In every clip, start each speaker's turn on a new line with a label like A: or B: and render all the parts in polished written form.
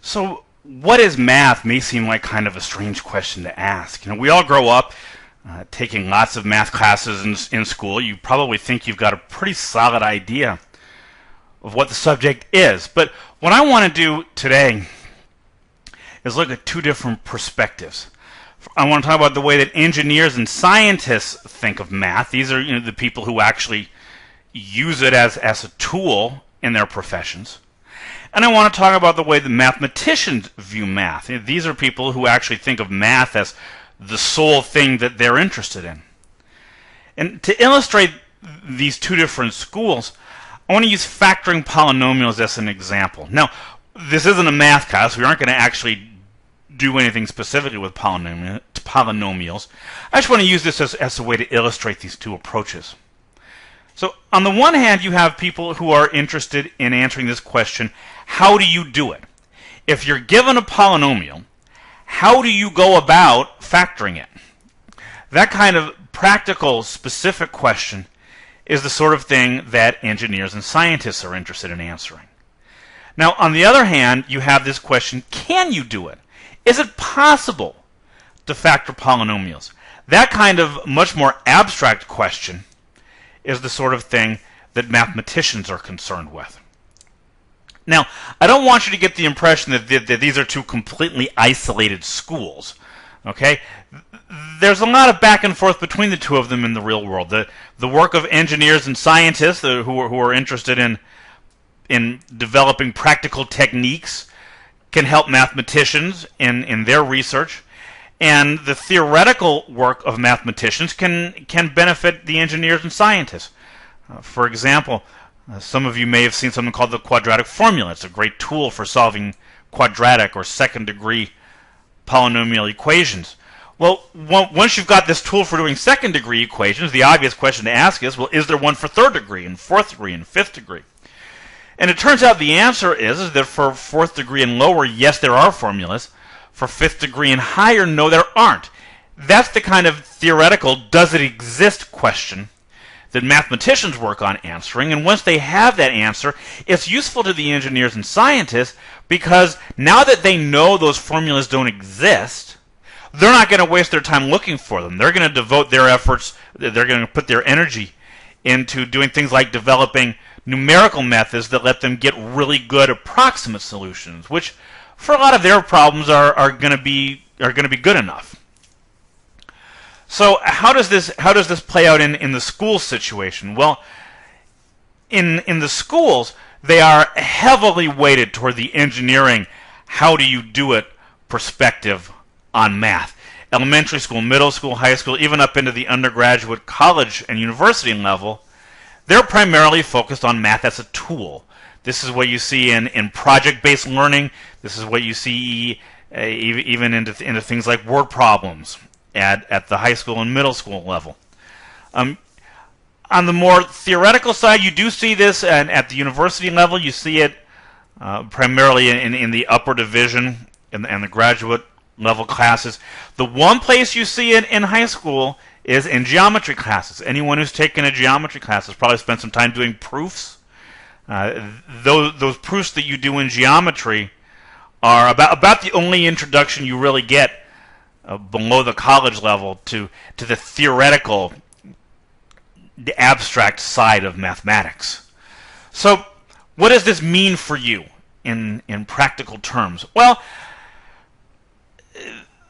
A: So, what is math may seem like kind of a strange question to ask. We all grow up taking lots of math classes in school. You probably think you've got a pretty solid idea of what the subject is. But what I want to do today is look at two different perspectives. I want to talk about the way that engineers and scientists think of math. These are the people who actually use it as a tool in their professions. And I want to talk about the way that mathematicians view math. These are people who actually think of math as the sole thing that they're interested in. And to illustrate these two different schools, I want to use factoring polynomials as an example. Now, this isn't a math class. We aren't going to actually do anything specifically with polynomials. I just want to use this as a way to illustrate these two approaches. So on the one hand, you have people who are interested in answering this question, how do you do it? If you're given a polynomial, how do you go about factoring it? That kind of practical, specific question is the sort of thing that engineers and scientists are interested in answering. Now, on the other hand, you have this question, can you do it? Is it possible to factor polynomials? That kind of much more abstract question is the sort of thing that mathematicians are concerned with. Now, I don't want you to get the impression that these are two completely isolated schools. Okay? There's a lot of back and forth between the two of them in the real world. The work of engineers and scientists who are interested in developing practical techniques can help mathematicians in their research. And the theoretical work of mathematicians can benefit the engineers and scientists. For example, some of you may have seen something called the quadratic formula. It's a great tool for solving quadratic or second-degree polynomial equations. Well, once you've got this tool for doing second-degree equations, the obvious question to ask is, well, is there one for third degree and fourth degree and fifth degree? And it turns out the answer is that for fourth degree and lower, yes, there are formulas. For fifth degree and higher, no, there aren't. That's the kind of theoretical does it exist question that mathematicians work on answering. And once they have that answer, it's useful to the engineers and scientists because now that they know those formulas don't exist, they're not going to waste their time looking for them. They're going to devote their efforts, they're going to put their energy into doing things like developing numerical methods that let them get really good approximate solutions, which for a lot of their problems are going to be good enough. So how does this play out in the school situation? Well, in the schools, they are heavily weighted toward the engineering, how do you do it perspective on math. Elementary school, middle school, high school, even up into the undergraduate, college, and university level, they're primarily focused on math as a tool. This is what you see in project-based learning. This is what you see even into things like word problems at the high school and middle school level. On the more theoretical side, you do see this at the university level. You see it primarily in the upper division and the graduate level classes. The one place you see it in high school is in geometry classes. Anyone who's taken a geometry class has probably spent some time doing proofs. Those proofs that you do in geometry are about the only introduction you really get below the college level to the theoretical, the abstract side of mathematics. So what does this mean for you in practical terms? Well,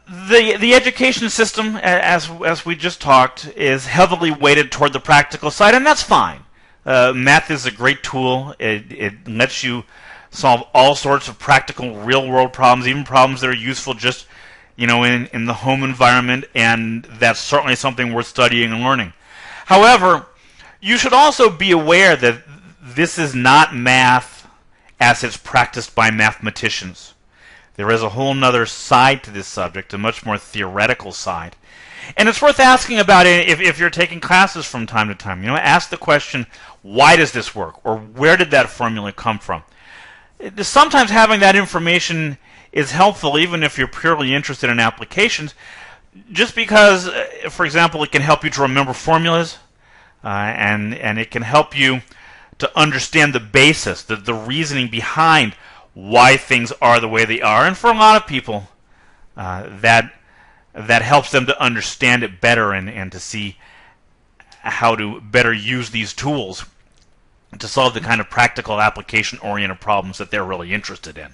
A: the education system, as we just talked, is heavily weighted toward the practical side, and that's fine. Math is a great tool. It lets you solve all sorts of practical, real-world problems, even problems that are useful just, in the home environment, and that's certainly something worth studying and learning. However, you should also be aware that this is not math as it's practiced by mathematicians. There is a whole other side to this subject, a much more theoretical side. And it's worth asking about it if you're taking classes from time to time. Ask the question, why does this work? Or where did that formula come from? Sometimes having that information is helpful, even if you're purely interested in applications, just because, for example, it can help you to remember formulas, and it can help you to understand the basis, the reasoning behind why things are the way they are. And for a lot of people, that helps them to understand it better and to see how to better use these tools to solve the kind of practical application-oriented problems that they're really interested in.